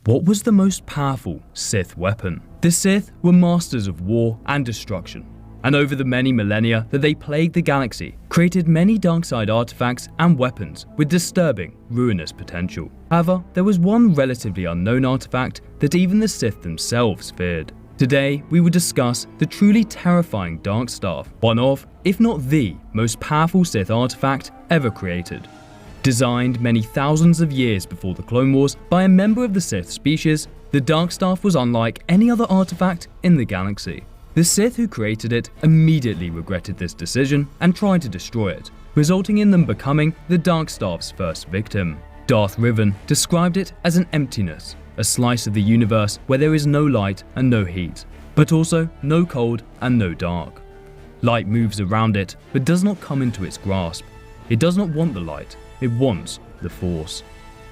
What was the most powerful Sith weapon? The Sith were masters of war and destruction, and over the many millennia that they plagued the galaxy, created many dark side artifacts and weapons with disturbing, ruinous potential. However, there was one relatively unknown artifact that even the Sith themselves feared. Today, we will discuss the truly terrifying Dark Staff, one of, if not the, most powerful Sith artifact ever created. Designed many thousands of years before the Clone Wars by a member of the Sith species, the Dark Staff was unlike any other artifact in the galaxy. The Sith who created it immediately regretted this decision and tried to destroy it, resulting in them becoming the Dark Staff's first victim. Darth Rivan described it as an emptiness, a slice of the universe where there is no light and no heat, but also no cold and no dark. Light moves around it, but does not come into its grasp. It does not want the light, it wants the Force.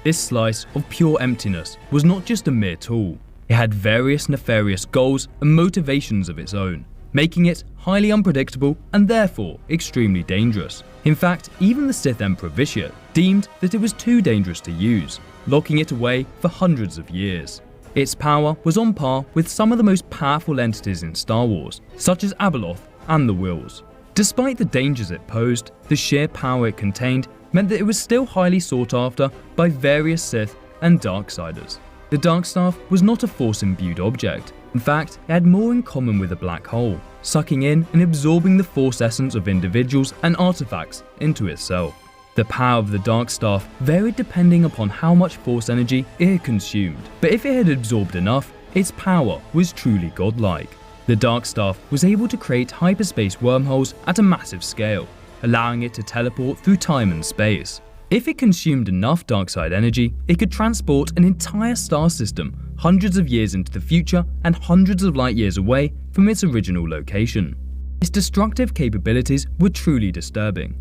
This slice of pure emptiness was not just a mere tool. It had various nefarious goals and motivations of its own, making it highly unpredictable and therefore extremely dangerous. In fact, even the Sith Emperor Vitiate deemed that it was too dangerous to use, locking it away for hundreds of years. Its power was on par with some of the most powerful entities in Star Wars, such as Abeloth and the Whills. Despite the dangers it posed, the sheer power it contained meant that it was still highly sought after by various Sith and Darksiders. The Darkstaff was not a Force-imbued object. In fact, it had more in common with a black hole, sucking in and absorbing the Force essence of individuals and artifacts into itself. The power of the Darkstaff varied depending upon how much Force energy it had consumed, but if it had absorbed enough, its power was truly godlike. The Darkstaff was able to create hyperspace wormholes at a massive scale, allowing it to teleport through time and space. If it consumed enough darkside energy, it could transport an entire star system hundreds of years into the future and hundreds of light years away from its original location. Its destructive capabilities were truly disturbing.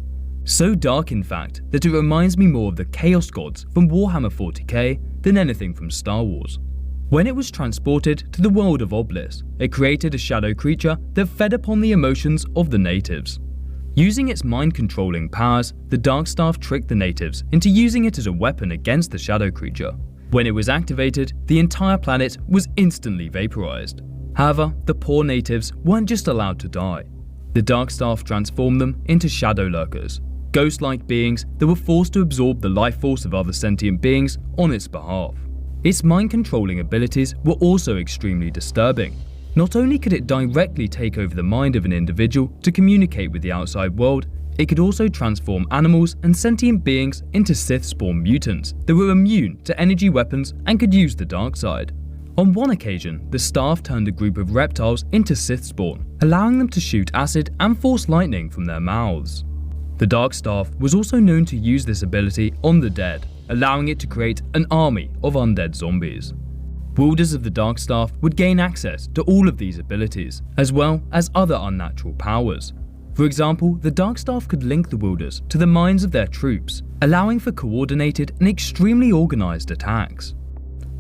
So dark in fact that it reminds me more of the Chaos Gods from Warhammer 40k than anything from Star Wars. When it was transported to the world of Oblis, it created a shadow creature that fed upon the emotions of the natives. Using its mind-controlling powers, the Darkstaff tricked the natives into using it as a weapon against the shadow creature. When it was activated, the entire planet was instantly vaporized. However, the poor natives weren't just allowed to die. The Darkstaff transformed them into shadow lurkers, ghost-like beings that were forced to absorb the life force of other sentient beings on its behalf. Its mind-controlling abilities were also extremely disturbing. Not only could it directly take over the mind of an individual to communicate with the outside world, it could also transform animals and sentient beings into Sith-spawn mutants that were immune to energy weapons and could use the dark side. On one occasion, the staff turned a group of reptiles into Sith spawn, allowing them to shoot acid and force lightning from their mouths. The Dark Staff was also known to use this ability on the dead, allowing it to create an army of undead zombies. Wielders of the Dark Staff would gain access to all of these abilities, as well as other unnatural powers. For example, the Dark Staff could link the wielders to the minds of their troops, allowing for coordinated and extremely organized attacks.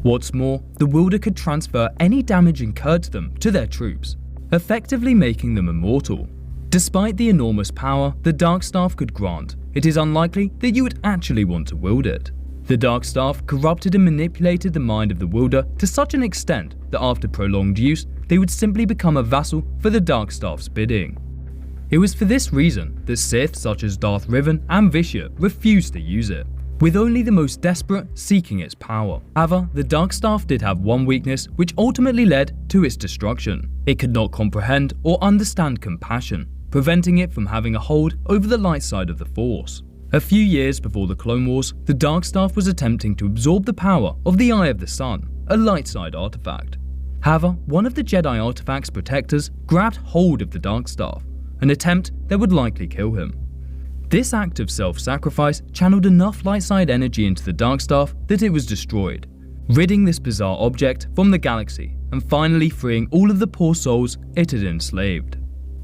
What's more, the wielder could transfer any damage incurred to them to their troops, effectively making them immortal. Despite the enormous power the Dark Staff could grant, it is unlikely that you would actually want to wield it. The Dark Staff corrupted and manipulated the mind of the wielder to such an extent that after prolonged use, they would simply become a vassal for the Dark Staff's bidding. It was for this reason that Sith such as Darth Rivan and Vitiate refused to use it, with only the most desperate seeking its power. However, the Dark Staff did have one weakness which ultimately led to its destruction. It could not comprehend or understand compassion, preventing it from having a hold over the light side of the Force. A few years before the Clone Wars, the Darkstaff was attempting to absorb the power of the Eye of the Sun, a light side artifact. However, one of the Jedi artifact's protectors grabbed hold of the Darkstaff, an attempt that would likely kill him. This act of self-sacrifice channeled enough light side energy into the Darkstaff that it was destroyed, ridding this bizarre object from the galaxy and finally freeing all of the poor souls it had enslaved.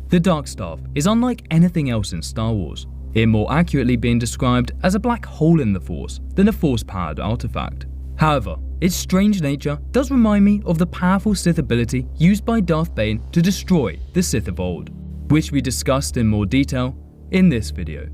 The Darkstaff is unlike anything else in Star Wars, it more accurately being described as a black hole in the Force than a Force-powered artifact. However, its strange nature does remind me of the powerful Sith ability used by Darth Bane to destroy the Sith of old, which we discussed in more detail in this video.